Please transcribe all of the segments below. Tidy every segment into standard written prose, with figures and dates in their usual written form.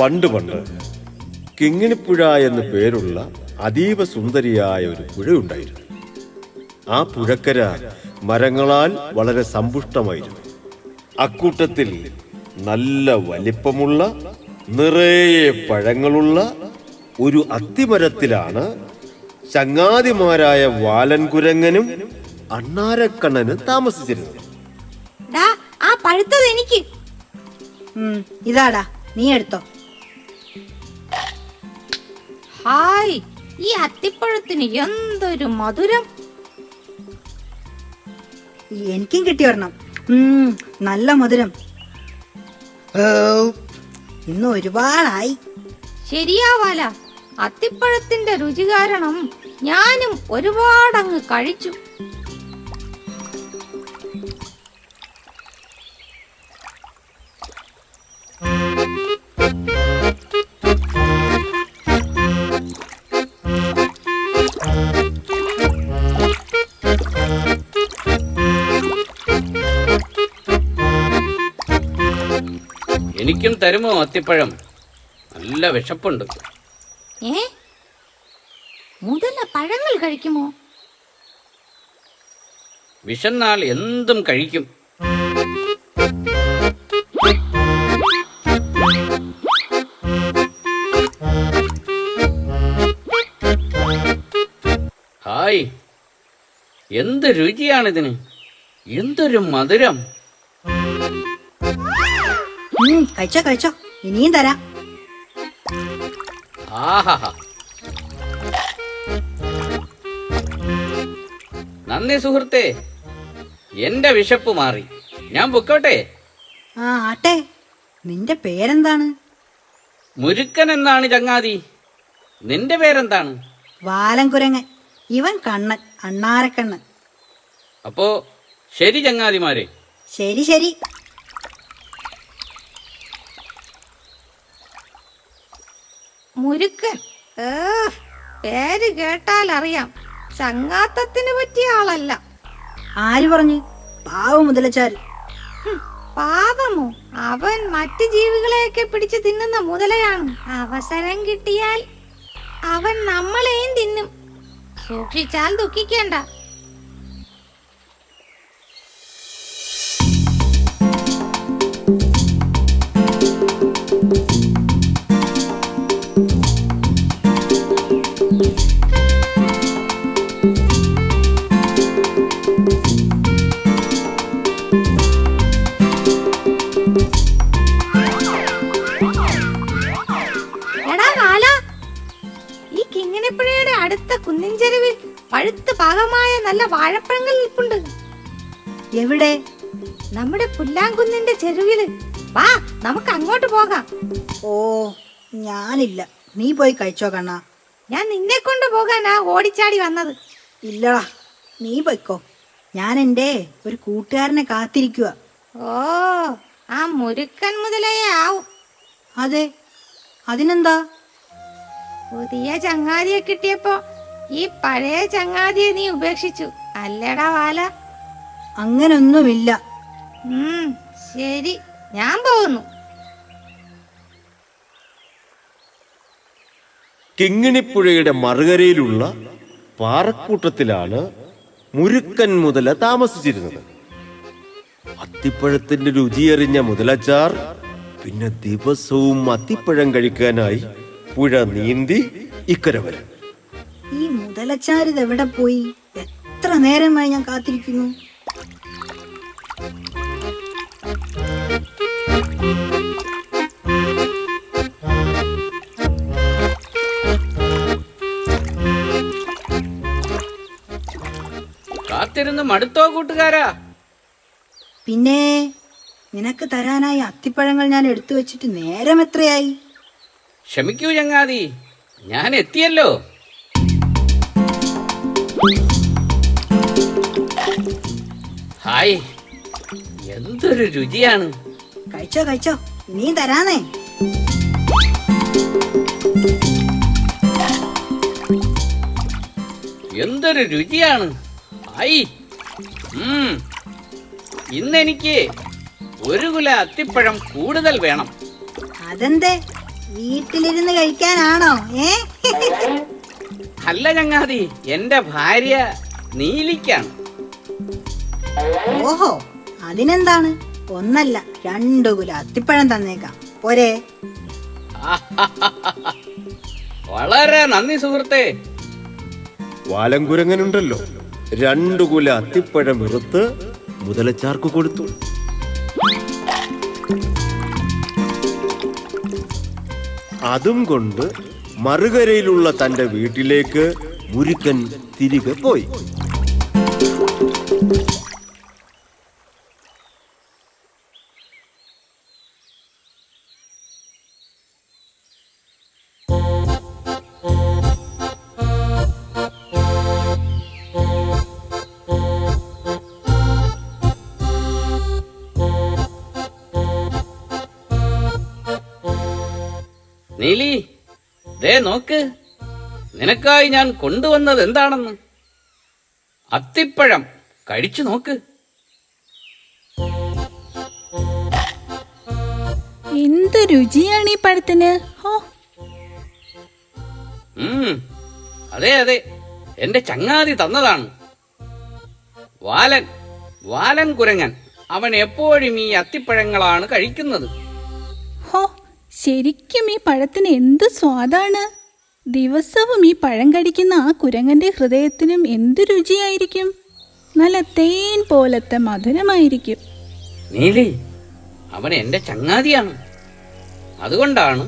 പണ്ട് കിങ്ങിണിപ്പുഴ എന്ന് പേരുള്ള അതീവ സുന്ദരിയായ ഒരു പുഴയുണ്ടായിരുന്നു. ആ പുഴക്കര മരങ്ങളാൽ വളരെ സമ്പുഷ്ടമായിരുന്നു. അക്കൂട്ടത്തിൽ നല്ല വലിപ്പമുള്ള നിറയെ പഴങ്ങളുള്ള ഒരു അത്തിമരത്തിലാണ് ചങ്ങാതിമാരായ വാലൻകുരങ്ങനും അണ്ണാരക്കണ്ണനും താമസിച്ചിരുന്നത്. ആ പഴുത്തത് എനിക്ക്. ഇതാടാ, നീ എടുത്തോ. ഹായ്, ഈ അത്തിപ്പഴത്തിന് എന്തൊരു മധുരം. എനിക്കും കിട്ടി ഒരെണ്ണം. നല്ല മധുരം. ഇന്ന് ഒരുപാടായി. ശരിയാവാല, അത്തിപ്പഴത്തിന്റെ രുചി കാരണം ഞാനും ഒരുപാടങ്ങ് കഴിച്ചു. എനിക്കും തരുമോ അത്തിപ്പഴം? നല്ല വിശപ്പുണ്ട്. മുതല പഴങ്ങൾ കഴിക്കുമോ? വിശന്നാൽ എന്തും കഴിക്കും. ഹായ്, എന്ത് രുചിയാണിതിന്! എന്തൊരു മധുരം! കഴിച്ചോ കഴിച്ചോ, ഇനിയും തരാം. ആഹാ, നന്ദി സുഹൃത്തേ, എന്റെ വിശപ്പ് മാറി. ഞാൻ പൊക്കോട്ടെ? ആട്ടെ. നിന്റെ പേരെന്താണ്? മുരുക്കൻ എന്നാണ് ചങ്ങാതി. നിന്റെ പേരെന്താണ്? വാലൻകുരങ്ങൻ. ഇവൻ കണ്ണൻ, അണ്ണാരക്കണ്ണൻ. അപ്പോ ശരി ചങ്ങാതിമാരെ. ശരി ശരി. മുരുക്കൻ, പേര് കേട്ടാൽ അറിയാം ചങ്ങാത്തത്തിന് പറ്റിയ ആളല്ല. ആര് പറഞ്ഞു? പാവം മുതലച്ചാൽ. പാവമോ? അവൻ മറ്റു ജീവികളെയൊക്കെ പിടിച്ചു തിന്നുന്ന മുതലയാണ്. അവസരം കിട്ടിയാൽ അവൻ നമ്മളെയും തിന്നും. സൂക്ഷിച്ചാൽ ദുഃഖിക്കേണ്ട. കിങ്ങിണിപ്പുഴയുടെ അടുത്ത കുന്നിൻ ചെരുവിൽ പഴുത്ത് പാകമായ നല്ല വാഴപ്പഴങ്ങൾ നിൽപ്പുണ്ട്. എവിടെ? നമ്മുടെ പുല്ലാങ്കുന്നിന്റെ ചെരുവില്. വാ, നമുക്ക് അങ്ങോട്ട് പോകാം. ഓ, ഞാനില്ല. നീ പോയി കഴിച്ചോ കണ്ണാ. ഞാൻ നിന്നെ കൊണ്ട് പോകാനാ ഓടിച്ചാടി വന്നത്. ഇല്ലടാ, നീ പോയിക്കോ. ഞാൻ എൻ്റെ ഒരു കൂട്ടുകാരനെ കാത്തിരിക്കുക. ഓ, ആ മുരുക്കൻ മുതലയെ ആവും. അതെ, അതിനെന്താ? പുതിയ ചങ്ങാതിയെ കിട്ടിയപ്പോ ഈ പഴയ ചങ്ങാതിയെ നീ ഉപേക്ഷിച്ചു അല്ലേടാ വാല? അങ്ങനൊന്നുമില്ല. ശരി, ഞാൻ പോകുന്നു. കിങ്ങിണിപ്പുഴയുടെ മറുകരയിലുള്ള പാറക്കൂട്ടത്തിലാണ് മുരുക്കൻ മുതല താമസിച്ചിരുന്നത്. അത്തിപ്പഴത്തിന്റെ രുചിയറിഞ്ഞ മുതലച്ചാർ പിന്നെ ദിവസവും അത്തിപ്പഴം കഴിക്കാനായി പുഴ നീന്തി ഇക്കര വരും. ഈ മുതലച്ചാരിത് എവിടെ പോയി? എത്ര നേരമായി ഞാൻ കാത്തിരിക്കുന്നു. കാത്തിരുന്ന് മടുത്തോ കൂട്ടുകാരാ? പിന്നെ നിനക്ക് തരാനായി അത്തിപ്പഴങ്ങൾ ഞാൻ എടുത്തു വെച്ചിട്ട് നേരം എത്രയായി? ക്ഷമിക്കൂ ചങ്ങാതി, ഞാൻ എത്തിയല്ലോ. ഹായ്, എന്തൊരു രുചിയാണ്! കഴിച്ചോ കഴിച്ചോ, ഇനിയും തരാനേ. എന്തൊരു രുചിയാണ്! ഐ, ഇന്നെനിക്ക് ഒരു കുല അത്തിപ്പഴം കൂടുതൽ വേണം. അതെന്തേ? വീട്ടിലിരുന്ന് കഴിക്കാനാണോ? അല്ല ചങ്ങാതി, എന്റെ ഭാര്യ നീലിക്കാണ്. ഓഹോ, അതിനെന്താണ്? ഒന്നല്ല 2 കുല അത്തിപ്പഴം തന്നേക്കാം, പോരെ? വളരെ നന്ദി സുഹൃത്തേ. വാലങ്കുരങ്ങനുണ്ടല്ലോ 2 കുല അത്തിപ്പഴം ഇറുത്ത് മുതലച്ചാർക്ക് കൊടുത്തു. അതും കൊണ്ട് മറുകരയിലുള്ള തന്റെ വീട്ടിലേക്ക് മുരുക്കൻ തിരികെ പോയി. നീലി, ദേ നോക്ക്, നിനക്കായി ഞാൻ കൊണ്ടുവന്നത് എന്താണെന്ന്. അത്തിപ്പഴം കഴിച്ചു നോക്ക്. എന്ത് രുചിയാണ് ഈ പഴത്തിന്! ഓ, അതെ അതെ, എന്റെ ചങ്ങാതി തന്നതാണ്. വാലൻ കുരങ്ങൻ. അവൻ എപ്പോഴും ഈ അത്തിപ്പഴങ്ങളാണ് കഴിക്കുന്നത്. ഹോ, ശരിക്കും ഈ പഴത്തിന് എന്ത് സ്വാദാണ്! ദിവസവും ഈ പഴം കടിക്കുന്ന ആ കുരങ്ങന്റെ ഹൃദയത്തിനും എന്ത് രുചിയായിരിക്കും! നല്ല തേൻ പോലത്തെ മധുരമായിരിക്കും. നീലി, അവൻ എന്റെ ചങ്ങാതിയാണ്. അതുകൊണ്ടാണ്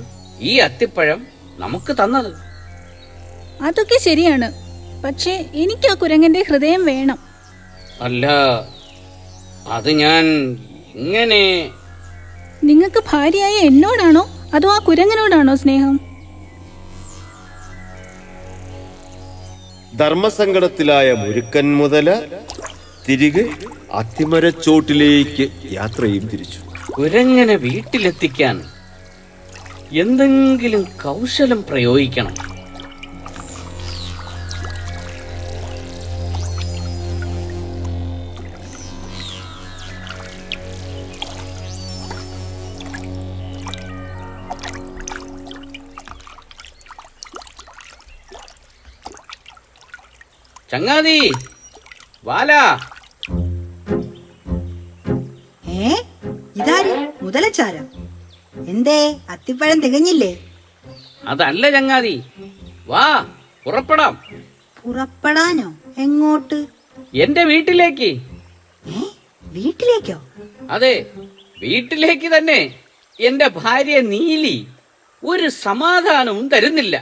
ഈ അത്തിപ്പഴം നമുക്ക് തന്നത്. അതൊക്കെ ശരിയാണ്, പക്ഷേ എനിക്ക് ആ കുരങ്ങന്റെ ഹൃദയം വേണം. അല്ല, അത് ഞാൻ ഇങ്ങനെ... നിങ്ങൾക്ക് ഭാര്യയായ എന്നോടാണോ അതോ ആ കുരങ്ങനോടാണോ സ്നേഹം? ധർമ്മസങ്കടത്തിലായ മുരുക്കൻ മുതല തിരികെ അത്തിമരച്ചോട്ടിലേക്ക് യാത്രയും തിരിച്ചു. കുരങ്ങനെ വീട്ടിലെത്തിക്കാൻ എന്തെങ്കിലും കൗശലം പ്രയോഗിക്കണം. ചങ്ങാതി, വാല. ഇതാര്? മുതലച്ചാര? എന്തേ, അത്തിപ്പഴം തികഞ്ഞില്ലേ? അതല്ല ചങ്ങാതി, വാ പുറപ്പെടാം. പുറപ്പെടാനോ? എങ്ങോട്ട്? എന്റെ വീട്ടിലേക്ക്. വീട്ടിലേക്കോ? അതെ, വീട്ടിലേക്ക് തന്നെ. എന്റെ ഭാര്യ നീലി ഒരു സമാധാനവും തരുന്നില്ല.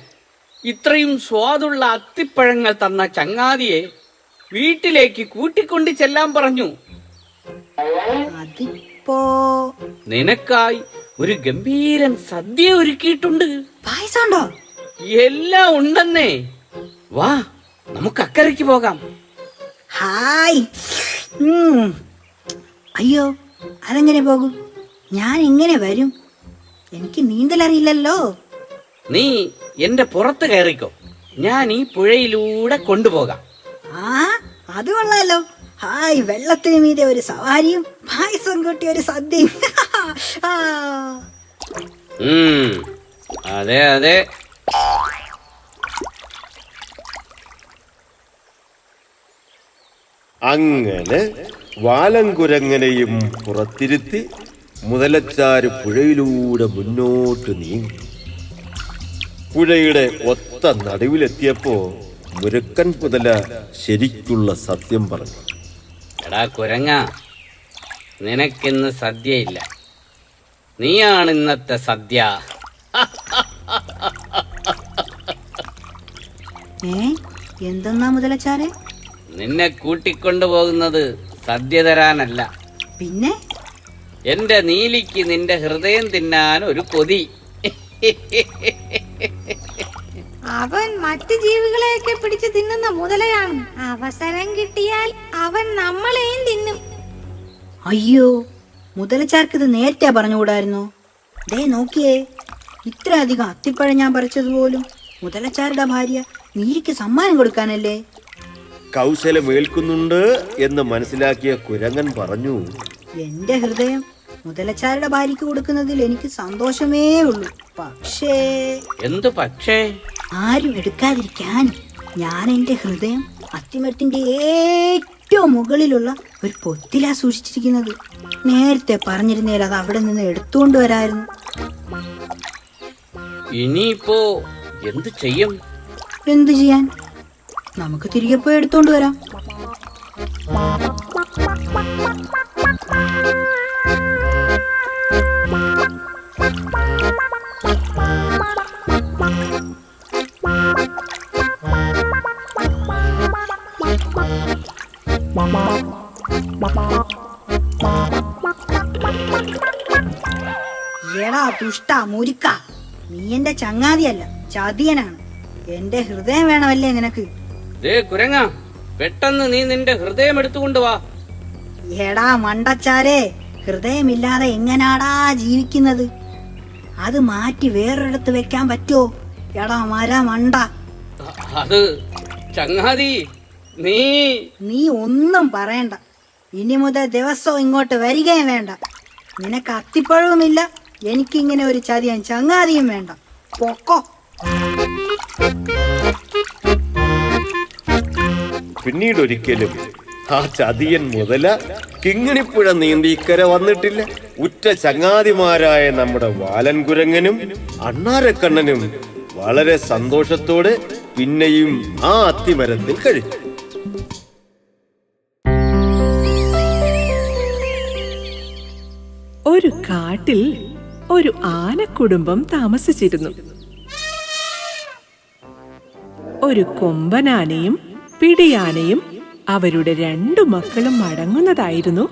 ഇത്രയും സ്വാദുള്ള അത്തിപ്പഴങ്ങൾ തന്ന ചങ്ങാതിയെ വീട്ടിലേക്ക് കൂട്ടിക്കൊണ്ട് ചെല്ലാൻ പറഞ്ഞു. അതിപ്പോ നിനക്കായി ഒരു ഗംഭീരൻ സദ്യ ഒരുക്കിയിട്ടുണ്ട്. പായസമുണ്ടോ? എല്ലാം ഉണ്ടെന്നേ. വാ, നമുക്ക് അക്കരയ്ക്ക് പോകാം. ഹായ്. അയ്യോ, അതെങ്ങനെ പോകും? ഞാൻ എങ്ങനെ വരും? എനിക്ക് നീന്തലറിയില്ലല്ലോ. നീ എന്റെ പുറത്ത് കയറിക്കോ, ഞാൻ ഈ പുഴയിലൂടെ കൊണ്ടുപോകാം. അത് കൊള്ളാലോ. ഹായ്, വെള്ളത്തിന് മീതെ ഒരു സവാരിയും പായസം കൂട്ടി ഒരു സദ്യയും. അതെ അതെ. അങ്ങനെ വാലങ്കുരങ്ങനെയും പുറത്തിരുത്തി മുതലച്ചാര് പുഴയിലൂടെ മുന്നോട്ട് നീങ്ങി. പുഴയുടെ ഒത്ത നടുവിലെത്തിയപ്പോ മുരുക്കൻ മുതല ശരിക്കുള്ള സത്യം പറഞ്ഞു. എടാ കുരങ്ങ, നിനക്കിന്ന് സദ്യയില്ല. നീയാണ് ഇന്നത്തെ സദ്യ. എന്തെന്നാ മുതലച്ചാരെ? നിന്നെ കൂട്ടിക്കൊണ്ടുപോകുന്നത് സദ്യ തരാനല്ല. പിന്നെ? എന്റെ നീലിക്ക് നിന്റെ ഹൃദയം തിന്നാൻ ഒരു കൊതി. അവൻ മറ്റു ജീവികളെയൊക്കെ പിടിച്ചു തിന്നുന്ന മുതലയാണ്. അവസരം കിട്ടിയാൽ അവൻ നമ്മളെയും തിന്നും. അയ്യോ, മുതലച്ചാർക്ക് ഇത് നേരത്തെ പറഞ്ഞുകൂടായിരുന്നോ? ദേ നോക്കിയേ, ഇത്ര അധികം അത്തിപ്പഴം ഞാൻ പറിച്ചതുപോലും മുതലച്ചാരുടെ ഭാര്യ നീലിക്ക് സമ്മാനം കൊടുക്കാനല്ലേ. കൗശലമേൽക്കുന്നുണ്ട് എന്ന് മനസ്സിലാക്കിയ കുരങ്ങൻ പറഞ്ഞു, എന്റെ ഹൃദയം മുതലച്ചാരുടെ ഭാര്യയ്ക്ക് കൊടുക്കുന്നതിൽ എനിക്ക് സന്തോഷമേ ഉള്ളൂ. പക്ഷേ എന്തു പക്ഷേ? ആരും എടുക്കാതിരിക്കാൻ ഞാൻ എൻ്റെ ഹൃദയം അത്തിമരത്തിന്റെ ഏറ്റവും മുകളിലുള്ള ഒരു പൊത്തിലാ സൂക്ഷിച്ചിരിക്കുന്നത്. നേരത്തെ പറഞ്ഞിരുന്നേൽ അത് അവിടെ നിന്ന് എടുത്തുകൊണ്ട് വരായിരുന്നു. ഇനിയിപ്പോ എന്തു ചെയ്യും? എന്തു ചെയ്യാൻ? നമുക്ക് തിരികെ പോയി എടുത്തോണ്ട് വരാം. എടാ ദുഷ്ട മുരിക്ക, നീ എന്റെ ചങ്ങാതിയല്ല, ചതിയനാണ്. എന്റെ ഹൃദയം വേണമല്ലേ നിനക്ക്? കുരങ്ങ, പെട്ടെന്ന് നീ നിന്റെ ഹൃദയം എടുത്തുകൊണ്ട് വാ. എടാ മണ്ടച്ചാരെ, ഹൃദയമില്ലാതെ എങ്ങനാടാ ജീവിക്കുന്നത്? അത് മാറ്റി വേറൊരിടത്ത് വെക്കാൻ പറ്റുമോ? എടാ മണ്ട, അത് ചങ്ങാതി, നീ ഒന്നും പറയണ്ട. ഇനി മുതൽ ദിവസവും ഇങ്ങോട്ട് വരികയും വേണ്ട. നിനക്ക് അത്തിപ്പഴവുമില്ല, എനിക്കിങ്ങനെ ഒരു ചതിയൻ ചങ്ങാതിയും വേണ്ട. പൊക്കോ. പിന്നീടൊരിക്കലും ആ ചതിയൻ മുതല കിങ്ങിണിപ്പുഴ നീന്തി ഇക്കര വന്നിട്ടില്ല. ഉറ്റ ചങ്ങാതിമാരായ നമ്മുടെ വാലൻ കുരങ്ങനും അണ്ണാരക്കണ്ണനും വളരെ സന്തോഷത്തോടെ പിന്നെയും ആ അത്തിമരത്തിൽ കഴിച്ചു. ഒരു കാട്ടിൽ ഒരു ആനക്കുടുംബം താമസിച്ചിരുന്നു. ഒരു കൊമ്പനാനയും പിടിയാനയും അവരുടെ 2 മക്കളും അടങ്ങുന്നതായിരുന്നു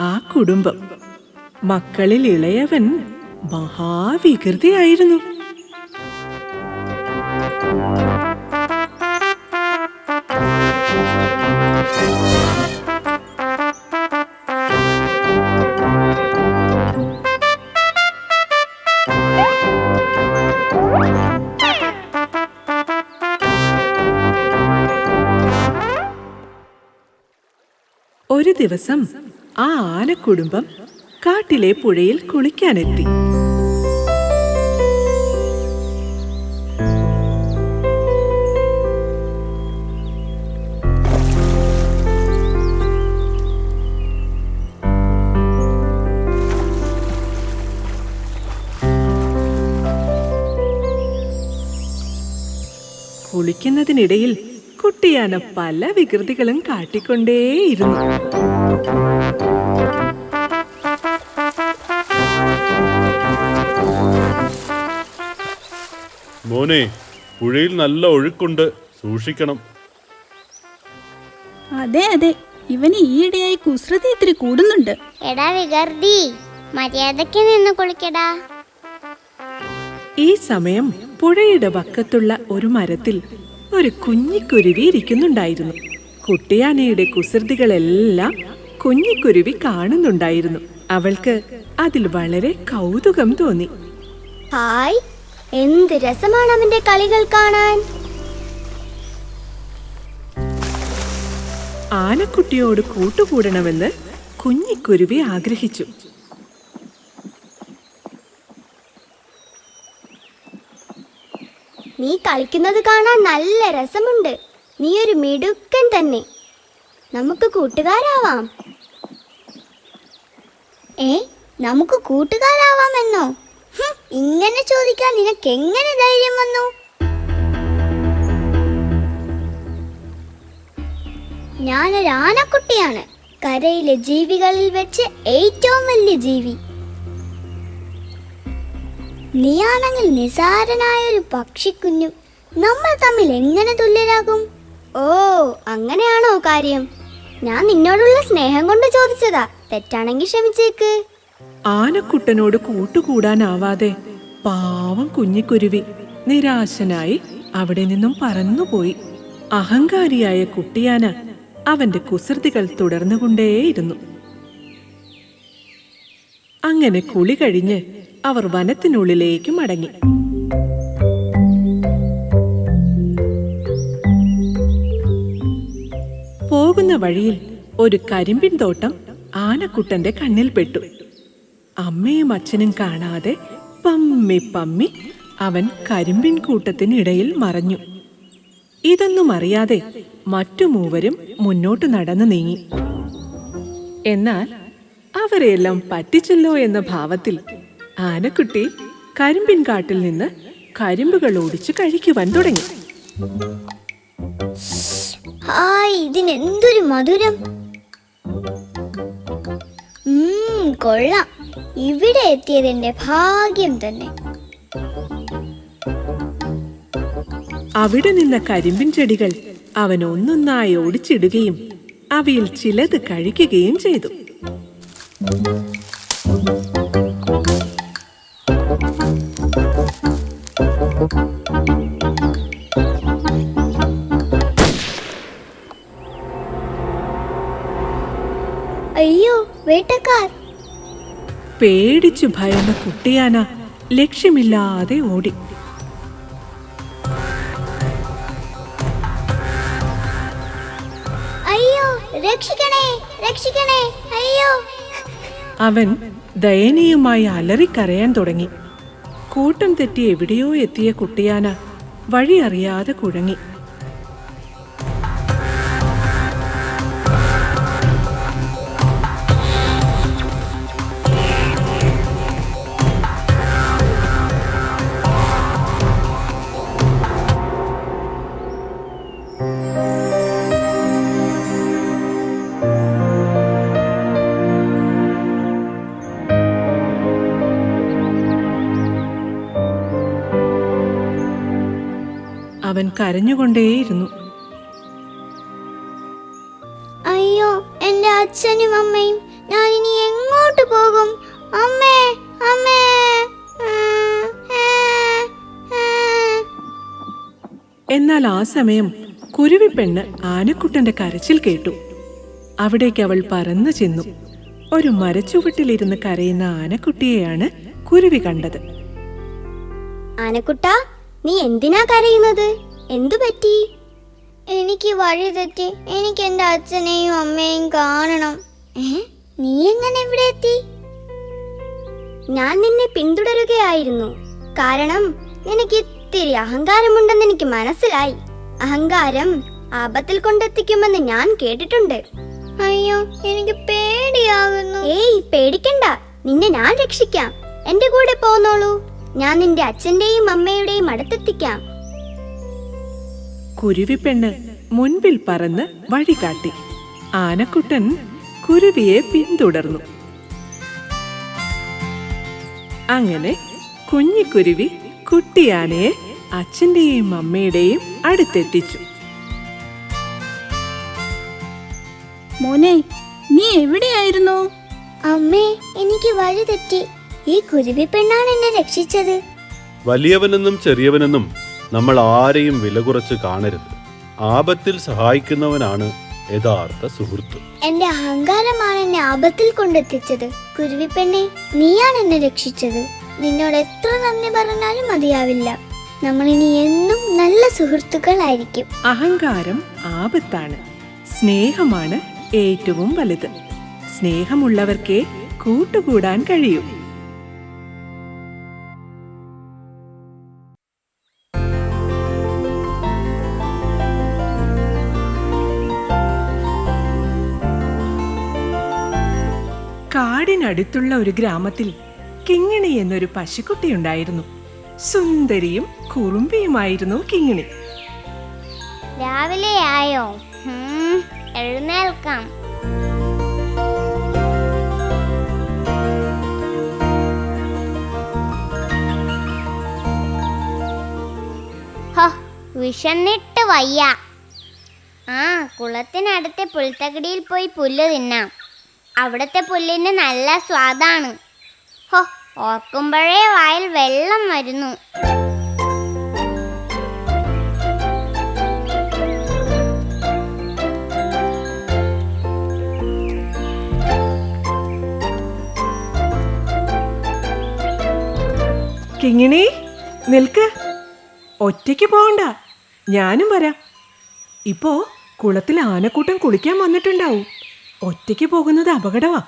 ആ കുടുംബം. മക്കളിൽ ഇളയവൻ മഹാവികൃതിയായിരുന്നു. ഒരു ദിവസം ആ ആനക്കുടുംബം കാട്ടിലെ പുഴയിൽ കുളിക്കാനെത്തി. കുളിക്കുന്നതിനിടയിൽ കുട്ടിയാന പല വികൃതികളും കാട്ടിക്കൊണ്ടേയിരുന്നു. മോനെ, പുഴയിൽ നല്ല ഒഴുക്കുണ്ട്, സൂക്ഷിക്കണം. അതെ അതെ, ഇവന് ഈയിടെയായി കുസൃതി ഇത്തിരി കൂടുന്നുണ്ട്. എടാ വികർദി, മര്യാദയ്ക്ക് നിന്ന് കുളിക്കടാ. ഈ സമയം പുഴയുടെ വക്കത്തുള്ള ഒരു മരത്തിൽ ഒരു കുഞ്ഞിക്കുരുവി ഇരിക്കുന്നുണ്ടായിരുന്നു. കുട്ടിയാനയുടെ കുസൃതികളെല്ലാം കുഞ്ഞിക്കുരുവി കാണുന്നുണ്ടായിരുന്നു. അവൾക്ക് അതിൽ വളരെ കൗതുകം തോന്നി. ഹായ്, എന്ത് രസമാണ് അവന്റെ കളികൾ കാണാൻ. ആനക്കുട്ടിയോട് കൂട്ടുകൂടണമെന്ന് കുഞ്ഞിക്കുരുവി ആഗ്രഹിച്ചു. നീ കളിക്കുന്നത് കാണാൻ നല്ല രസമുണ്ട്. നീ ഒരു മിടുക്കൻ തന്നെ. നമുക്ക് കൂട്ടുകാരാവാം. നമുക്ക് കൂട്ടുകാരാവാമെന്നോ? ഇങ്ങനെ ചോദിക്കാൻ നിനക്ക് എങ്ങനെ ധൈര്യം വന്നു? ഞാനൊരു ആനക്കുട്ടിയാണ്, കരയിലെ ജീവികളിൽ വെച്ച് ഏറ്റവും വലിയ ജീവി. നീയാണെങ്കിൽ നിസാരനായ ഒരു പക്ഷിക്കുഞ്ഞും. നമ്മൾ തമ്മിൽ എങ്ങനെ തുല്യരാകും? ഓ, അങ്ങനെയാണോ കാര്യം? ഞാൻ നിന്നോടുള്ള സ്നേഹം കൊണ്ട് ചോദിച്ചതാ. തെറ്റാണെങ്കിൽ ക്ഷമിച്ചേക്ക്. ആനക്കുട്ടനോട് കൂട്ടുകൂടാനാവാതെ പാവം കുഞ്ഞിക്കുരുവി നിരാശനായി അവിടെ നിന്നും പറന്നുപോയി. അഹങ്കാരിയായ കുട്ടിയാന അവന്റെ കുസൃതികൾ തുടർന്നുകൊണ്ടേയിരുന്നു. അങ്ങനെ കുളി കഴിഞ്ഞ് അവർ വനത്തിനുള്ളിലേക്ക് മടങ്ങി. പോകുന്ന വഴിയിൽ ഒരു കരിമ്പിൻ തോട്ടം ആനക്കുട്ടന്റെ കണ്ണിൽ പെട്ടു. അമ്മയും അച്ഛനും കാണാതെ പമ്മി പമ്മി അവൻ കരിമ്പിൻ കൂട്ടത്തിനിടയിൽ മറഞ്ഞു. ഇതൊന്നും അറിയാതെ മറ്റു മൂവരും മുന്നോട്ട് നടന്നു നീങ്ങി. എന്നാൽ അവരെല്ലാം പറ്റിച്ചല്ലോ എന്ന ഭാവത്തിൽ ആനക്കുട്ടി കരിമ്പിൻ കാട്ടിൽ നിന്ന് കരിമ്പുകൾ ഓടിച്ച് കഴിക്കുവാൻ തുടങ്ങി. ഇതിനെന്തൊരു മധുരം! കൊള്ളാം. ഇവിടെ എത്തിയതിന്റെ ഭാഗ്യം തന്നെ. അവിടെ നിന്ന കരിമ്പിൻ ചെടികൾ അവൻ ഒന്നൊന്നായി ഓടിച്ചിടുകയും അവയിൽ ചിലത് കഴിക്കുകയും ചെയ്തു. അയ്യോ, വേട്ടക്കാർ! പേടിച്ചു ഭയന്ന കുട്ടിയാന ലക്ഷ്യമില്ലാതെ ഓടി. അയ്യോ, രക്ഷിക്കണേ, രക്ഷിക്കണേ, അയ്യോ! അവൻ ദയനീയമായി അലറിക്കരയാൻ തുടങ്ങി. കൂട്ടം തെറ്റി എവിടെയോ എത്തിയ കുട്ടിയാന വഴി അറിയാതെ കുഴങ്ങി. അവൻ കരഞ്ഞുകൊണ്ടേയിരുന്നു. അയ്യോ, എന്റെ അച്ഛനും അമ്മയും! ഞാൻ ഇനി എങ്ങോട്ട് പോകും? അമ്മേ, അമ്മേ! എന്നാൽ ആ സമയം കുരുവിപ്പെണ്ണ് ആനക്കുട്ടന്റെ കരച്ചിൽ കേട്ടു. അവിടേക്ക് അവൾ പറന്നു ചെന്നു. ഒരു മരച്ചുവട്ടിലിരുന്ന് കരയുന്ന ആനക്കുട്ടിയെയാണ് കുരുവി കണ്ടത്. ആനക്കുട്ടാ, നീ എന്തിനാ കരയുന്നത്? എന്തു പറ്റി? എനിക്ക് വഴി തെറ്റി. എനിക്ക് എന്റെ അച്ഛനെയും അമ്മയെയും കാണണം. നീ എങ്ങനെ ഇവിടെ എത്തി? ഞാൻ നിന്നെ പിന്തുടരുകയായിരുന്നു. കാരണം നിനക്ക് ഇത്തിരി അഹങ്കാരമുണ്ടെന്ന് എനിക്ക് മനസ്സിലായി. അഹങ്കാരം ആപത്തിൽ കൊണ്ടെത്തിക്കുമെന്ന് ഞാൻ കേട്ടിട്ടുണ്ട്. അയ്യോ, എനിക്ക് പേടിയാകുന്നു. ഏയ്, പേടിക്കണ്ട. നിന്നെ ഞാൻ രക്ഷിക്കാം. എന്റെ കൂടെ പോന്നോളൂ. ഞാൻ നിന്റെ അച്ഛന്റെയും അമ്മയുടെയും അടുത്തെത്തിക്കാം. കുരുവിപ്പെണ്ണ് മുൻപിൽ പറന്ന് വഴി കാട്ടി. ആനക്കുട്ടൻ കുരുവിയെ പിന്തുടർന്നു. അങ്ങനെ കുഞ്ഞിക്കുരുവി കുട്ടിയാനയെ അച്ഛന്റെയും അമ്മയുടെയും അടുത്തെത്തിച്ചു. മോനെ, നീ എവിടെയായിരുന്നു? അമ്മേ, എനിക്ക് വഴി തെറ്റി. ഈ കുരുവി പെണ്ണാണ് എന്നെ രക്ഷിച്ചത്. വലിയവനെന്നും ചെറിയവനെന്നും നമ്മൾ ആരെയും വില കുറച്ച് കാണരുത്. ആപത്തിൽ സഹായിക്കുന്നവനാണ് യഥാർത്ഥ സുഹൃത്ത്. എന്റെ അഹങ്കാരമാണ് എന്നെ ആപത്തിൽ കൊണ്ടെത്തിച്ചത്. കുരുവി പെണ്ണെ, നീയാണ് എന്നെ രക്ഷിച്ചത്. നിന്നോട് എത്ര നന്ദി പറഞ്ഞാലും മതിയാവില്ല. നമ്മൾ ഇനി എന്നും നല്ല സുഹൃത്തുക്കളായിരിക്കും. അഹങ്കാരം ആപത്താണ്. സ്നേഹമാണ് ഏറ്റവും വലുത്. സ്നേഹമുള്ളവർക്കേ കൂട്ടുകൂടാൻ കഴിയൂ. കാടിനടുത്തുള്ള ഒരു ഗ്രാമത്തിൽ കിങ്ങിണി എന്നൊരു പശുക്കുട്ടിയുണ്ടായിരുന്നു. സുന്ദരിയും കുറുമ്പിയുമായിരുന്നു കിങ്ങിണി. രാവിലെ ആയോ? എഴുന്നേൽക്കാം. വിശന്നിട്ട് വയ്യ. കുളത്തിനടുത്തെ പുൽത്തകിടിയിൽ പോയി പുല്ല് തിന്നാം. അവിടുത്തെ പുല്ലിന് നല്ല സ്വാദാണ്. ഓർക്കുമ്പോഴേ വായിൽ വെള്ളം വരുന്നു. കിങ്ങിണി, നിൽക്ക്. ഒറ്റയ്ക്ക് പോകണ്ട, ഞാനും വരാം. ഇപ്പോ കുളത്തിൽ ആനക്കൂട്ടം കുളിക്കാൻ വന്നിട്ടുണ്ടാവും. ഒറ്റയ്ക്ക് പോകുന്നത് അപകടമാ.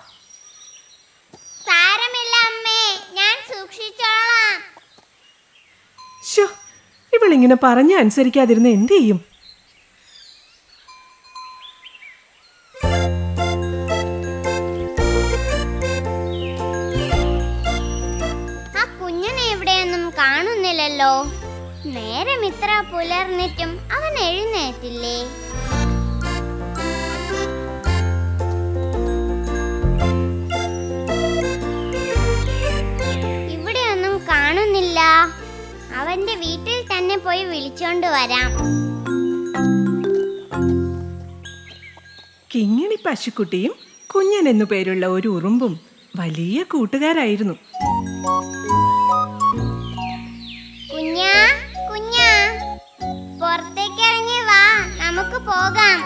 സാരമില്ല ഇവളിങ്ങനെ പറഞ്ഞ അനുസരിക്കാതിരുന്ന എന്ത് ചെയ്യും? ആ കുഞ്ഞനെ എവിടെയൊന്നും കാണുന്നില്ലല്ലോ. നേരം ഇത്ര പുലർന്നിട്ടും അവൻ എഴുന്നേറ്റില്ലേ? ഇവിടെയൊന്നും കാണുന്നില്ല. അവന്റെ വീട്ടിൽ തന്നെ പോയി വിളിച്ചോണ്ട് വരാം. കിങ്ങിണി പശുക്കുട്ടിയും കുഞ്ഞൻ എന്നു പേരുള്ള ഒരു ഉറുമ്പും വലിയ കൂട്ടുകാരായിരുന്നു. കുഞ്ഞാ, കുഞ്ഞാ, പുറത്തേക്ക് ഇറങ്ങി വാ, നമുക്ക് പോകാം.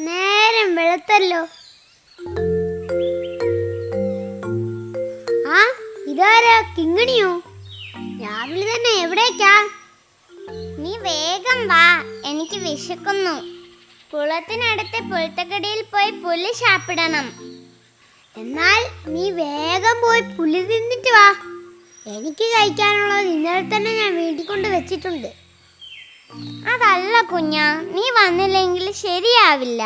നേരം വെളുത്തല്ലോ. ആ, ഇതാരാ? കിങ്ങിണിയോ? രാവിലെ തന്നെ എവിടേക്കാ? നീ വേഗം വാ, എനിക്ക് വിശക്കുന്നു. കുളത്തിനടുത്ത് പുൽത്തക്കടിയിൽ പോയി പുല്ല് ശാപ്പിടണം. എന്നാൽ നീ വേഗം പോയി പുല്ല് തിന്നിട്ട് വാ. എനിക്ക് കഴിക്കാനുള്ളത് ഇന്നലെ തന്നെ ഞാൻ വീട്ടിൽ കൊണ്ട് വെച്ചിട്ടുണ്ട്. അതല്ല കുഞ്ഞാ, നീ വന്നില്ലെങ്കിൽ ശരിയാവില്ല.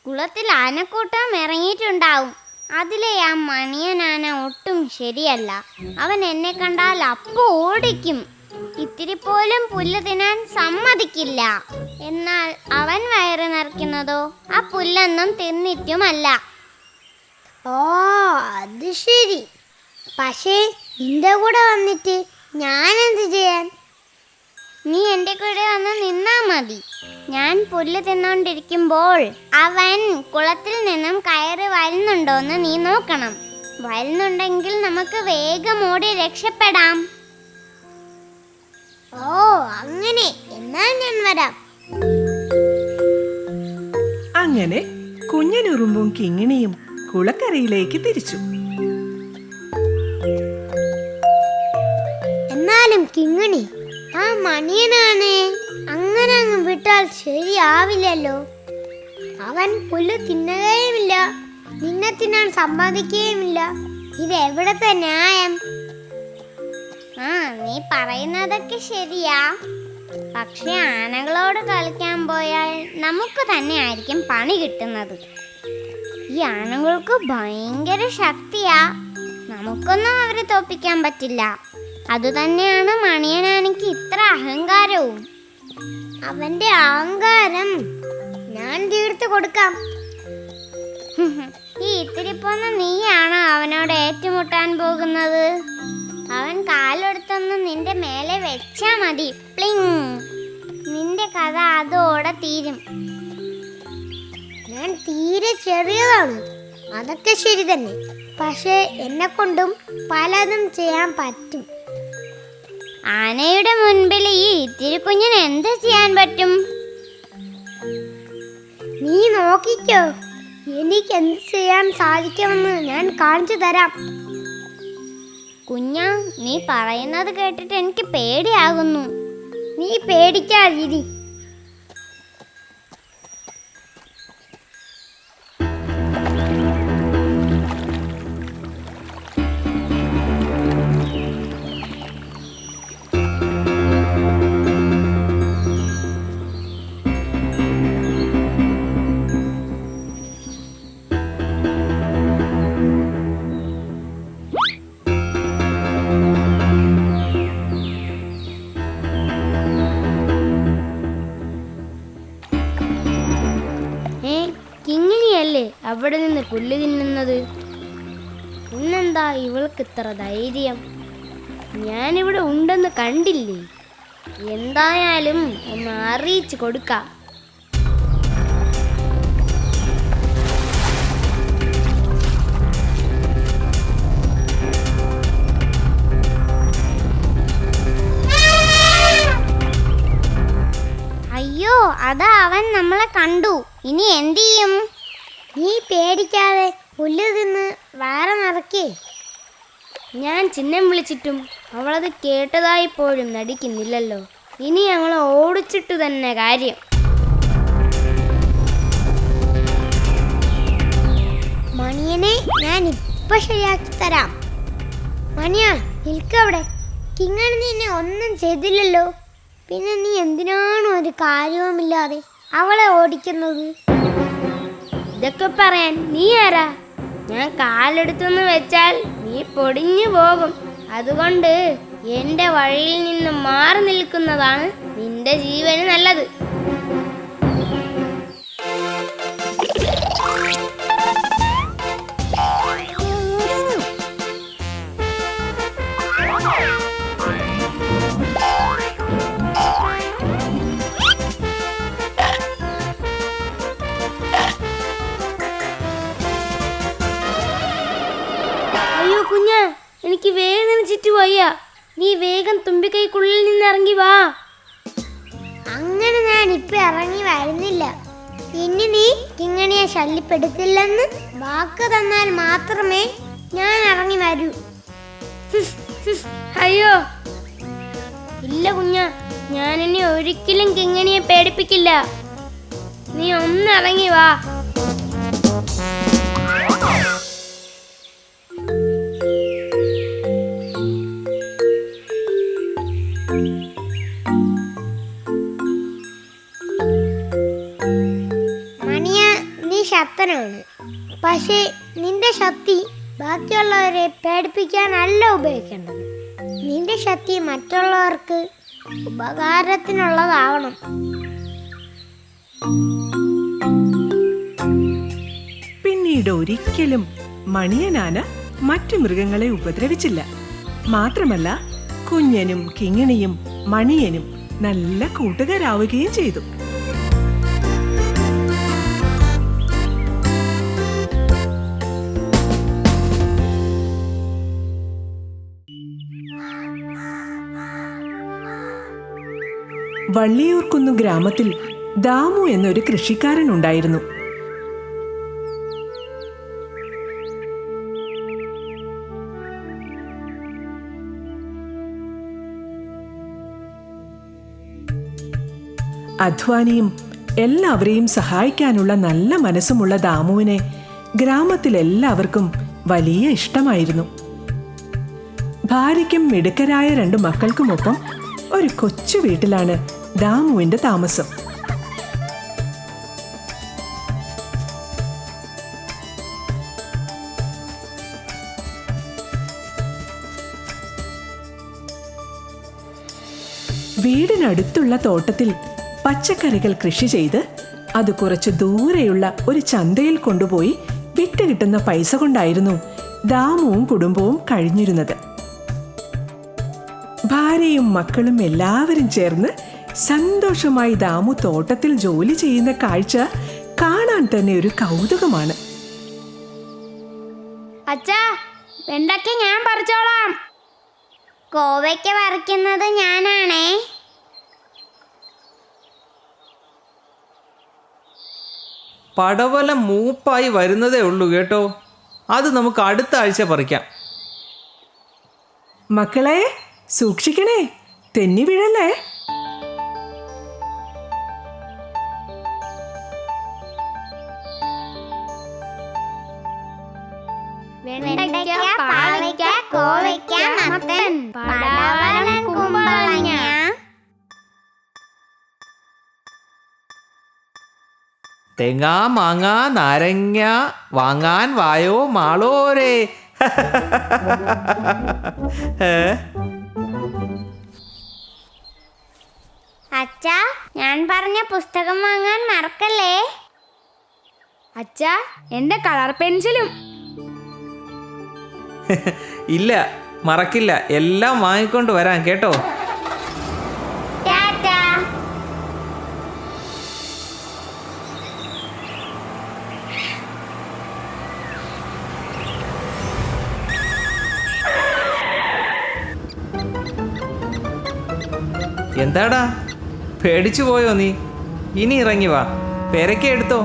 കുളത്തിൽ ആനക്കൂട്ടം ഇറങ്ങിയിട്ടുണ്ടാവും. അതിലെ ആ മണിയനാന ഒട്ടും ശരിയല്ല. അവൻ എന്നെ കണ്ടാൽ അപ്പോൾ ഓടിക്കും. ഇത്തിരി പോലും പുല്ല് തിന്നാൻ സമ്മതിക്കില്ല. എന്നാൽ അവൻ വയറ് നിറയ്ക്കുന്നതോ ആ പുല്ലൊന്നും തിന്നിട്ടുമല്ല. ഓ, അത് ശരി. പക്ഷേ നിന്റെ കൂടെ വന്നിട്ട് ഞാൻ എന്ത് ചെയ്യാൻ? നീ എൻ്റെ കൂടെ വന്ന് നിന്നാ മതി. ഞാൻ പുല്ല് തിന്നോണ്ടിരിക്കുമ്പോൾ അവൻ കുളത്തിൽ നിന്നും കയറി വരുന്നുണ്ടോന്ന് നീ നോക്കണം. വരുന്നുണ്ടെങ്കിൽ നമുക്ക് വേഗം ഓടി രക്ഷപ്പെടാം. ഓ, അങ്ങനെ. എന്നാൽ ഞാൻ വരാം. അങ്ങനെ കുഞ്ഞനുറുമ്പും കിങ്ങിണിയും കുളക്കരയിലേക്ക് തിരിച്ചു. എന്നാലും കിങ്ങിണി, ആ മണിയനാണേ അങ്ങനെ അങ്ങ് വിട്ടാൽ ശരിയാവില്ലല്ലോ. അവൻ പുല്ല് തിന്നുകയുമില്ല, നിന്നെ തിന്നാൻ സമ്മതിക്കുകയുമില്ല. ഇത് എവിടത്തെ ന്യായം? ആ, നീ പറയുന്നതൊക്കെ ശരിയാ. പക്ഷെ ആനകളോട് കളിക്കാൻ പോയാൽ നമുക്ക് തന്നെ ആയിരിക്കും പണി കിട്ടുന്നത്. ഈ ആനകൾക്ക് ഭയങ്കര ശക്തിയാ. നമുക്കൊന്നും അവരെ തോൽപ്പിക്കാൻ പറ്റില്ല. അതുതന്നെയാണ് മണിയനാനയ്ക്ക് ഇത്ര അഹങ്കാരവും. അവന്റെ അഹങ്കാരം ഞാൻ തീർത്തു കൊടുക്കാം. ഈ ഇത്തിരി പോന്ന നീയാണോ അവനോട് ഏറ്റുമുട്ടാൻ പോകുന്നത്? അവൻ കാലെടുത്തൊന്ന് നിന്റെ മേലെ വെച്ചാ മതി, പ്ലിങ്, നിന്റെ കഥ അതോടെ തീരും. ഞാൻ തീരെ ചെറിയതാണ്, അതൊക്കെ ശരി തന്നെ. പക്ഷേ എന്നെ കൊണ്ടും പലതും ചെയ്യാൻ പറ്റും. ആനയുടെ മുൻപിൽ ഈ ഇത്തിരി കുഞ്ഞിന് എന്ത് ചെയ്യാൻ പറ്റും? നീ നോക്കിക്കോ, എനിക്ക് എന്ത് ചെയ്യാൻ സാധിക്കുമെന്ന് ഞാൻ കാണിച്ചു തരാം. കുഞ്ഞാ, നീ പറയുന്നത് കേട്ടിട്ട് എനിക്ക് പേടിയാകുന്നു. നീ പേടിക്കാതിരി. കിങ്ങിണിയല്ലേ അവിടെ നിന്ന് പുല്ല് തിന്നുന്നത്? ഇന്നെന്താ ഇവൾക്ക് ഇത്ര ധൈര്യം? ഞാനിവിടെ ഉണ്ടെന്ന് കണ്ടില്ലേ? എന്തായാലും ഒന്ന് അറിയിച്ചു കൊടുക്കാം. അയ്യോ, അതാ അവൻ നമ്മളെ കണ്ടു. ഇനി എന്ത് ചെയ്യും? നീ പേടിക്കാതെ പുല്ല് തിന്ന് വേറെ നിറക്കേ. ഞാൻ ചിഹ്നം വിളിച്ചിട്ടും അവളത് കേട്ടതായി പോലും നടിക്കുന്നില്ലല്ലോ. ഇനി ഞങ്ങളെ ഓടിച്ചിട്ട് തന്നെ കാര്യം. മണിയനെ ഞാൻ ഇപ്പൊ ശരിയാക്കി തരാം. മണിയാ, നിൽക്കവിടെ. കിങ്ങണി നിന്നെ ഒന്നും ചെയ്തില്ലല്ലോ. പിന്നെ നീ എന്തിനാണ് ഒരു കാര്യവുമില്ലാതെ അവളെ ഓടിക്കുന്നത്? ഇതൊക്കെ പറയാൻ നീ ആരാ? ഞാൻ കാലെടുത്തെന്ന് വെച്ചാൽ നീ പൊടിഞ്ഞു പോകും. അതുകൊണ്ട് എന്റെ വഴിയിൽ നിന്ന് മാറി നിൽക്കുന്നതാണ് നിന്റെ ജീവന് നല്ലത്. അയ്യോ കുഞ്ഞാ, എനിക്ക് വേദനിച്ചിട്ട് വയ്യ. നീ വേഗം തുമ്പിക്കൈക്കുള്ളിൽ നിന്ന് ഇറങ്ങി വാ. അങ്ങനെ ഞാൻ ഇപ്പൊ ഇറങ്ങി വരുന്നില്ല. ഇനി നീ കിങ്ങണിയെ ശല്യപ്പെടുത്തില്ലെന്ന് വാക്ക് തന്നാൽ മാത്രമേ ഞാൻ ഇറങ്ങി വരൂ. അയ്യോ ഇല്ല കുഞ്ഞാ, ഞാൻ ഇനി ഒരിക്കലും കിങ്ങണിയെ പേടിപ്പിക്കില്ല. നീ ഒന്ന് ഇറങ്ങി വാ. ശക്തനാണ്, പക്ഷേ നിന്റെ ശക്തി ബാക്കിയുള്ളവരെ പേടിപ്പിക്കാനല്ല ഉപയോഗിക്കേണ്ടത്. നിന്റെ ശക്തി മറ്റുള്ളവർക്ക് ഉപകാരത്തിനുള്ളതാവണം. പിന്നീട് ഒരിക്കലും മണിയനാന മറ്റു മൃഗങ്ങളെ ഉപദ്രവിച്ചില്ല. മാത്രമല്ല, കുഞ്ഞനും കിങ്ങിണിയും മണിയനും നല്ല കൂട്ടുകാരാവുകയും ചെയ്തു. വള്ളിയൂർക്കുന്ന് ഗ്രാമത്തിൽ ദാമു എന്നൊരു കൃഷിക്കാരൻ ഉണ്ടായിരുന്നു. അധ്വാനിയും എല്ലാവരെയും സഹായിക്കാനുള്ള നല്ല മനസ്സുമുള്ള ദാമുവിനെ ഗ്രാമത്തിലെല്ലാവർക്കും വലിയ ഇഷ്ടമായിരുന്നു. ഭാര്യയ്ക്കും മിടുക്കരായ 2 മക്കൾക്കുമൊപ്പം ഒരു കൊച്ചു വീട്ടിലാണ് ദാമുവിന്റെ താമസം. വീടിനടുത്തുള്ള തോട്ടത്തിൽ പച്ചക്കറികൾ കൃഷി ചെയ്ത് അത് കുറച്ച് ദൂരെയുള്ള ഒരു ചന്തയിൽ കൊണ്ടുപോയി വിറ്റ് കിട്ടുന്ന പൈസ കൊണ്ടായിരുന്നു ദാമുവും കുടുംബവും കഴിഞ്ഞിരുന്നത്. ഭാര്യയും മക്കളും എല്ലാവരും ചേർന്ന് സന്തോഷമായി ദാമു തോട്ടത്തിൽ ജോലി ചെയ്യുന്ന കാഴ്ച കാണാൻ തന്നെ ഒരു കൗതുകമാണ്. അച്ഛാ, വെണ്ടയ്ക്ക ഞാൻ പറിച്ചോളാം. കോവയ്ക്ക പറിക്കുന്നത് ഞാനാണേ. പടവലം മൂപ്പായി വരുന്നതേ ഉള്ളൂ കേട്ടോ. അത് നമുക്ക് അടുത്ത ആഴ്ച പറിക്കാം. മക്കളെ സൂക്ഷിക്കണേ, തെന്നി വീഴല്ലേ. വെണ്ടയ്ക്ക, പാവയ്ക്ക, കോവയ്ക്ക, മത്തൻ, പടവലം, കുമ്പളങ്ങ. തേങ്ങ, മാങ്ങ, നാരങ്ങ വാങ്ങാൻ വായോ മാളോരേ. അച്ഛാ, ഞാൻ പറഞ്ഞ പുസ്തകം വാങ്ങാൻ മറക്കല്ലേ. അച്ഛാ, എന്റെ കളർ പെൻസിലും. ഇല്ല, മറക്കില്ല. എല്ലാം വാങ്ങിക്കൊണ്ട് വരാം കേട്ടോ. ടാറ്റാ. എന്താടാ, പേടിച്ചു പോയോ നീ? ഇനി ഇറങ്ങി വാ, പേരയ്ക്ക എടുത്തോ.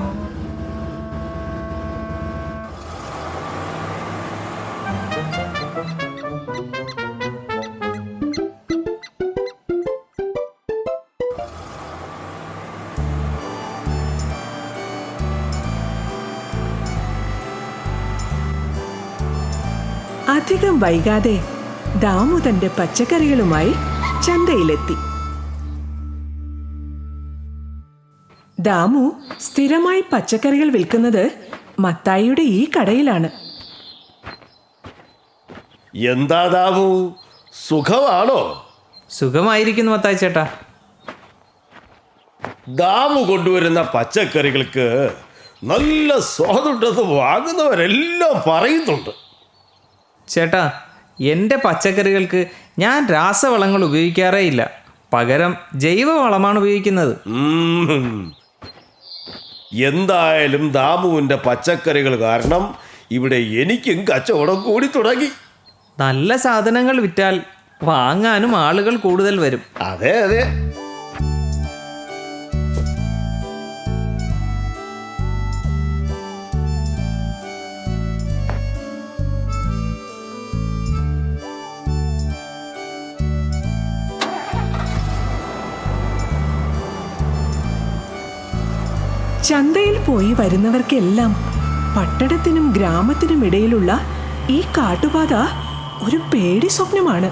അധികം വൈകാതെ ദാമു തന്റെ പച്ചക്കറികളുമായി ചന്തയിലെത്തി. ദാമു സ്ഥിരമായി പച്ചക്കറികൾ വിൽക്കുന്നത് മത്തായിയുടെ ഈ കടയിലാണ്. എന്താ ദാമു, സുഖമാണോ? സുഖമായിരിക്കുന്നു മത്തായി ചേട്ടാ. ദാമു കൊണ്ടുവരുന്ന പച്ചക്കറികൾക്ക് നല്ല സ്വാദുണ്ടെന്ന് വാങ്ങുന്നവരെല്ലാം പറയുന്നുണ്ട്. ചേട്ടാ, എൻ്റെ പച്ചക്കറികൾക്ക് ഞാൻ രാസവളങ്ങൾ ഉപയോഗിക്കാറേ ഇല്ല. പകരം ജൈവവളമാണ് ഉപയോഗിക്കുന്നത്. എന്തായാലും ദാമുവിൻ്റെ പച്ചക്കറികൾ കാരണം ഇവിടെ എനിക്കും കച്ചവടം കൂടി തുടങ്ങി. നല്ല സാധനങ്ങൾ വിറ്റാൽ വാങ്ങാനും ആളുകൾ കൂടുതൽ വരും. അതെ അതെ. ചന്തയിൽ പോയി വരുന്നവർക്കെല്ലാം പട്ടണത്തിനും ഗ്രാമത്തിനും ഇടയിലുള്ള ഈ കാട്ടുപാത ഒരു പേടി സ്വപ്നമാണ്.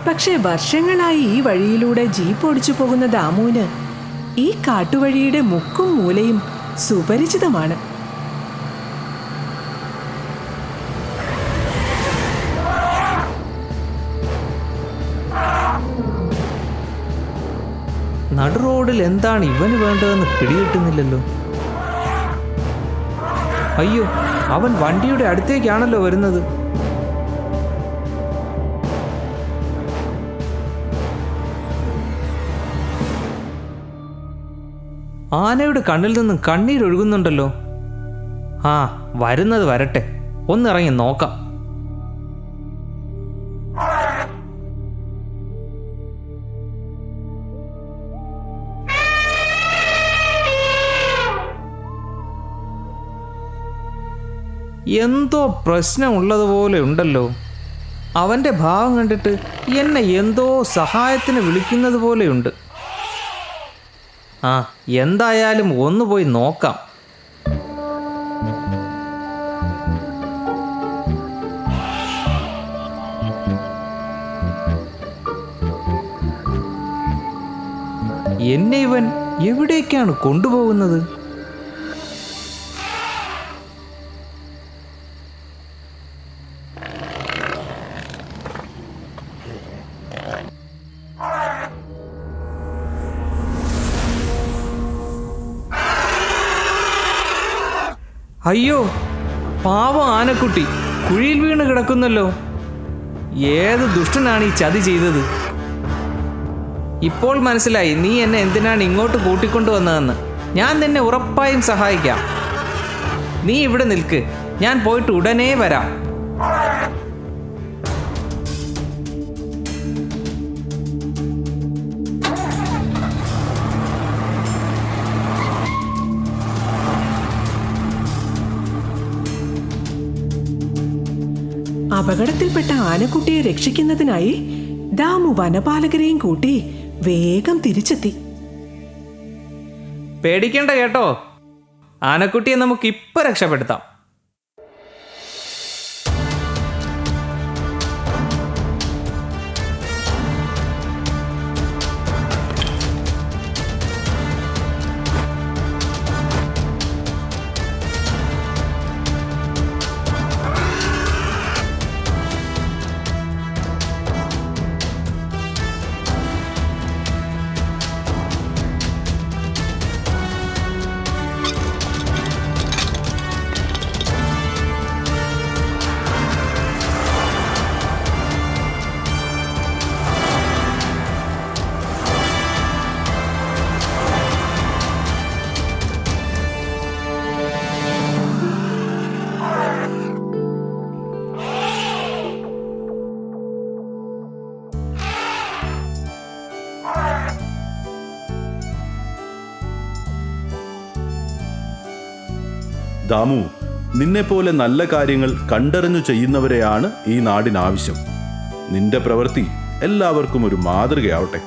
പക്ഷേ വർഷങ്ങളായി ഈ വഴിയിലൂടെ ജീപ്പ് ഓടിച്ചു പോകുന്ന ദാമുവിന് ഈ കാട്ടുവഴിയുടെ മുക്കും മൂലയും സുപരിചിതമാണ്. നടു റോഡിൽ എന്താണ് ഇവന് വേണ്ടതെന്ന് പിടികിട്ടുന്നില്ലല്ലോ. അയ്യോ, അവൻ വണ്ടിയുടെ അടുത്തേക്കാണല്ലോ വരുന്നത്. ആനയുടെ കണ്ണിൽ നിന്നും കണ്ണീരൊഴുകുന്നുണ്ടല്ലോ. ആ, വരുന്നത് വരട്ടെ, ഒന്നിറങ്ങി നോക്കാം. എന്തോ പ്രശ്നമുള്ളതുപോലെ ഉണ്ടല്ലോ. അവൻ്റെ ഭാവം കണ്ടിട്ട് എന്നെ എന്തോ സഹായത്തിന് വിളിക്കുന്നത് പോലെയുണ്ട്. ആ, എന്തായാലും ഒന്ന് പോയി നോക്കാം. എന്നെ ഇവൻ എവിടേക്കാണ് കൊണ്ടുപോകുന്നത്? അയ്യോ, പാവം ആനക്കുട്ടി കുഴിയിൽ വീണ് കിടക്കുന്നല്ലോ. ഏത് ദുഷ്ടനാണ് ഈ ചതി ചെയ്തത്? ഇപ്പോൾ മനസ്സിലായി നീ എന്നെ എന്തിനാണ് ഇങ്ങോട്ട് കൂട്ടിക്കൊണ്ടുവന്നതെന്ന്. ഞാൻ നിന്നെ ഉറപ്പായും സഹായിക്കാം. നീ ഇവിടെ നിൽക്ക്, ഞാൻ പോയിട്ട് ഉടനെ വരാം. അപകടത്തിൽപ്പെട്ട ആനക്കുട്ടിയെ രക്ഷിക്കുന്നതിനായി ദാമു വനപാലകരെയും കൂട്ടി വേഗം തിരിച്ചെത്തി. പേടിക്കണ്ട കേട്ടോ, ആനക്കുട്ടിയെ നമുക്ക് ഇപ്പൊ രക്ഷപ്പെടുത്താം. ദാമു, നിന്നെപ്പോലെ നല്ല കാര്യങ്ങൾ കണ്ടറിഞ്ഞു ചെയ്യുന്നവരെയാണ് ഈ നാടിനാവശ്യം. നിന്റെ പ്രവൃത്തി എല്ലാവർക്കും ഒരു മാതൃകയാവട്ടെ.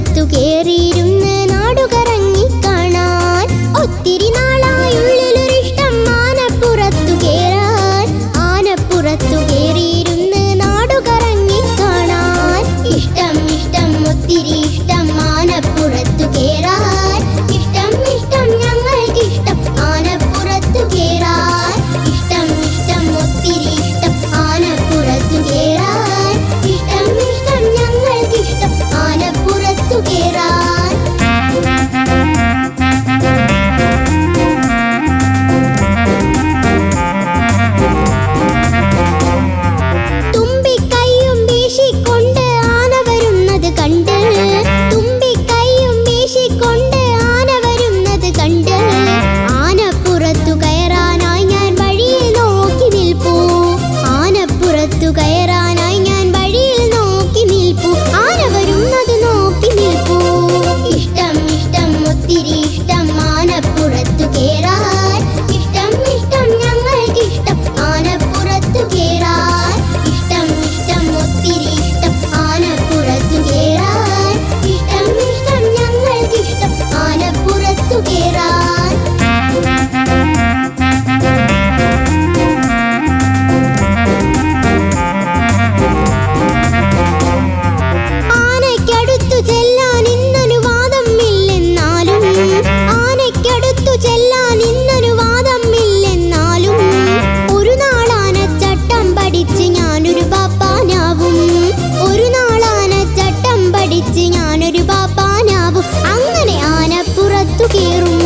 ആനപ്പുറത്തു കേറിയിരുന്ന് നാടുകറങ്ങി കാണാൻ. ഒത്തിരി നാളായുള്ളിലൊരിഷ്ടം ആനപ്പുറത്തു കേറാൻ. ആനപ്പുറത്തു കേറിയിരുന്ന് നാടുകറങ്ങി കാണാൻ. ഇഷ്ടം ഇഷ്ടം ഒത്തിരി ഇഷ്ടം ആനപ്പുറത്തു കേറാൻ. ഇഷ്ടം ഇഷ്ടം ഞങ്ങൾക്കിഷ്ടം ആനപ്പുറത്തു കേറാൻ. ഇഷ്ടം ഇഷ്ടം ഒത്തിരി ഇഷ്ടം ആനപ്പുറത്തു കേറാൻ. ഇഷ്ടം ഇഷ്ടം ഞങ്ങൾക്കിഷ്ടം ആനപ്പുറത്തു കേറാൻ. തുമ്പിക്കൈയും വീശിക്കൊണ്ട് ആന വരുന്നത് കണ്ട്. തുമ്പിക്കൈയും വീശിക്കൊണ്ട് ആന വരുന്നത് കണ്ട്. ആനപ്പുറത്തു കയറാനായി ഞാൻ വഴിയിൽ നോക്കി നിൽപ്പൂ. ആനപ്പുറത്തു കയറാനായി ഞാൻ വഴിയിൽ നോക്കി നിൽപ്പൂ. ആന വരുന്നത് നോക്കി നിൽപ്പൂ. ഇഷ്ടം ഇഷ്ടം ഒത്തിരി ഇഷ്ടം ആനപ്പുറത്തു കേറാൻ. ഇഷ്ടം ഇഷ്ടം ഞങ്ങൾക്കിഷ്ടം ആനപ്പുറത്തു കേറാൻ. ഇഷ്ടം ഇഷ്ടം ഒത്തിരി ഇഷ്ടം ആനപ്പുറത്തു കേറാൻ. ഇഷ്ടം ഇഷ്ടം ഞങ്ങൾക്കിഷ്ടം ആനപ്പുറത്തു കേറാൻ. ആനയ്ക്കടുത്തു ചെല്ലാൻ ഇന്നനുവാദം ഇല്ലെന്നാലും. ആനയ്ക്കടുത്തു ചെല്ലാൻ ഇന്നനുവാദം ഇല്ലെന്നാലും. ഒരു നാളാനച്ചട്ടം പഠിച്ച് ഞാനൊരു പാപ്പാനാവും. ഒരു നാളാനച്ചട്ടം പഠിച്ച് ഞാനൊരു പാപ്പാനാവും. അങ്ങനെ ആനപ്പുറത്തു കേറും.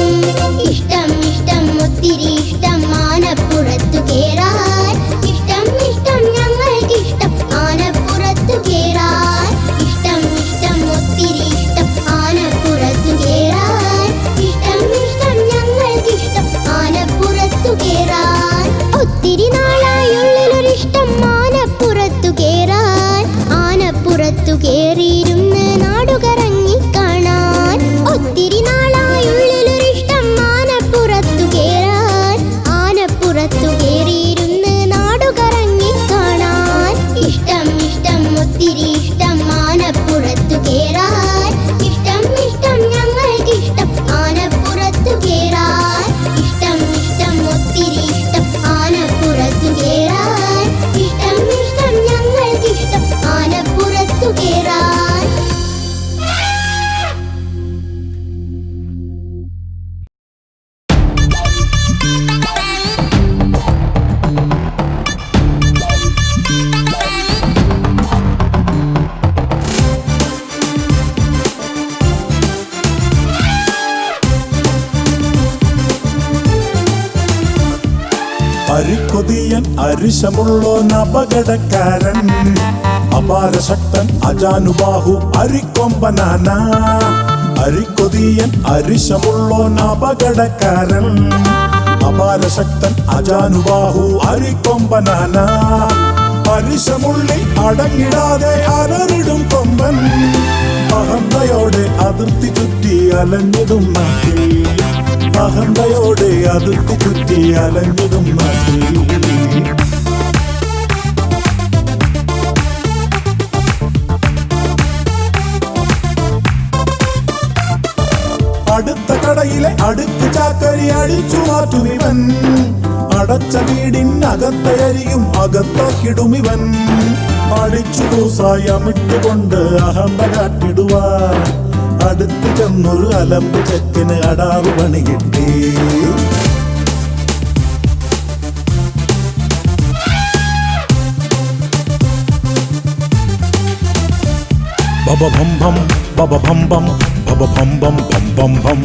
ഇഷ്ടം ഇഷ്ടം ഒത്തിരി ഇഷ്ടം ആനപ്പുറത്തു കേറാൻ. ഇഷ്ടം ഇഷ്ടം ഞങ്ങൾക്കിഷ്ടം ആനപ്പുറത്തു കേറാൻ. ഇഷ്ടം ഇഷ്ടം ഒത്തിരി ഇഷ്ടം ആനപ്പുറത്തു കേറാൻ. ഇഷ്ടം ഇഷ്ടം ഞങ്ങൾക്കിഷ്ടം ആനപ്പുറത്തു കേറാൻ. ഒത്തിരി നാളായുള്ളിലൊരിഷ്ടം ആനപ്പുറത്തു കേറാൻ. ആനപ്പുറത്തു കേറിയിരുന്ന് നാടുകറങ്ങി കാണാൻ. ഒത്തിരി നാളായുള്ളിലൊരിഷ്ടം ആനപ്പുറത്തു കേറാൻ. ആനപ്പുറത്തു കേറിയിരുന്ന് നാടുകറങ്ങി കാണാൻ. ഇഷ്ടം ഇഷ്ടം ഒത്തിരി ഇഷ്ടം ആനപ്പുറത്തു കേറാൻ. ഇഷ്ടം ഇഷ്ടം ഞങ്ങൾക്കിഷ്ടം ആനപ്പുറത്തു കേറാൻ. ഇഷ്ടം ഇഷ്ടം ഒത്തിരി ഇഷ്ടം ആനപ്പുറത്തു കേറാൻ. ഇഷ്ടം ഇഷ്ടം ഞങ്ങൾക്കിഷ്ടം ആനപ്പുറത്തു കേറാൻ. അരിക്കൊതിയൻ അരിശമുള്ളോൻ അപകടക്കാരൻ. അപാരശക്തൻ അജാനുബാഹു അരിക്കൊമ്പനാന. അരിക്കൊതിയൻ അരിശമുള്ളോൻ അപകടക്കാരൻ. അപാരശക്തൻ അജാനുബാഹു അരിക്കൊമ്പനാന. അരിശമുള്ളിൽ അടങ്ങിടാതെ അലറിടും കൊമ്പൻ. അഹന്തയോടെ അതിർത്തി ചുറ്റി അലഞ്ഞിടും നാട്ടിൽ. അഹന്തയോടെ അതിർത്തി ചുറ്റി അലഞ്ഞിടും നാട്ടിൽ. അടുത്ത കടയിലെ അടുക്ക് ചാക്കരി അടിച്ചു മാറ്റുമിവൻ. അടച്ച വീടിനകത്തയരിയും അകത്താക്കിടുമിവൻ. അടിച്ചു കൂസായമിട്ടുകൊണ്ട് അഹന്ത കാട്ടിടുവാൻ. അടുത്ത് ചെന്നൊരു അലമ്പ് ചെക്കിന് അടാറ് പണി കിട്ടി. ബബഭംഭം ബബഭംഭം ബബഭംഭം ഭം ഭം ഭം.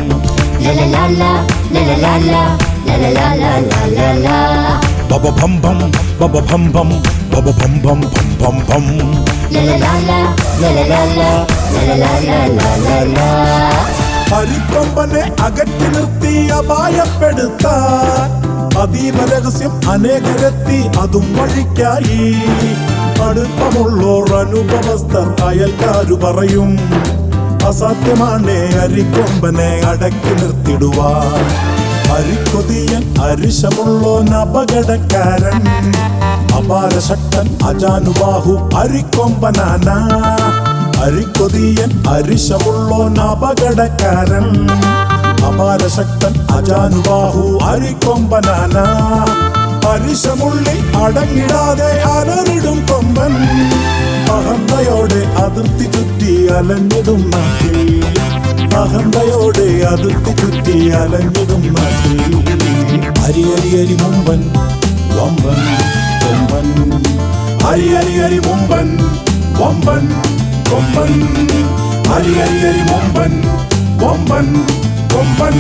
ലലലാലാ ലലലാലാ ലലലാലാ ലലലാ. ബബഭംഭം ബബഭംഭം ബബഭംഭം ഭം ഭം ഭം. ലലലാലാ ലലലാലാ ലലലാലാ ലലലാ. അരിക്കൊമ്പനെ അകറ്റി നിർത്തി അപായപ്പെടുത്താൻ. അതീവ രഹസ്യം അനേകരെത്തി അതും വഴിക്കായി. അടുപ്പമുള്ളോർ അനുപമസ്ഥർ അയൽക്കാരു പറയും. അസാധ്യമാണേ അരിക്കൊമ്പനെ അടക്കി നിർത്തിടുവാൻ. അരിക്കൊതിയൻ അരിശമുള്ളോൻ അരിക്കൊതിയൻ അരിശമുള്ളോൻ അപകടക്കാരൻ അപാരശക്തൻ അജാനുബാഹു അരിക്കൊമ്പനാന അരിശമുള്ളി അടങ്ങിടാതെ അലറിടും കൊമ്പൻ അഹന്തയോടെ അതിർത്തി ചുറ്റി അലഞ്ഞിടും നാട്ടിൽ അഹന്തയോടെ അതിർത്തി ചുറ്റി അലഞ്ഞിടും നാട്ടിൽ അരി അരി അരി മുമ്പൻ വമ്പൻ കൊമ്പൻ അരി അരി അരി മുമ്പൻ വമ്പൻ കൊമ്പൻ അരി അരി അരി മുമ്പൻ വമ്പൻ കൊമ്പൻ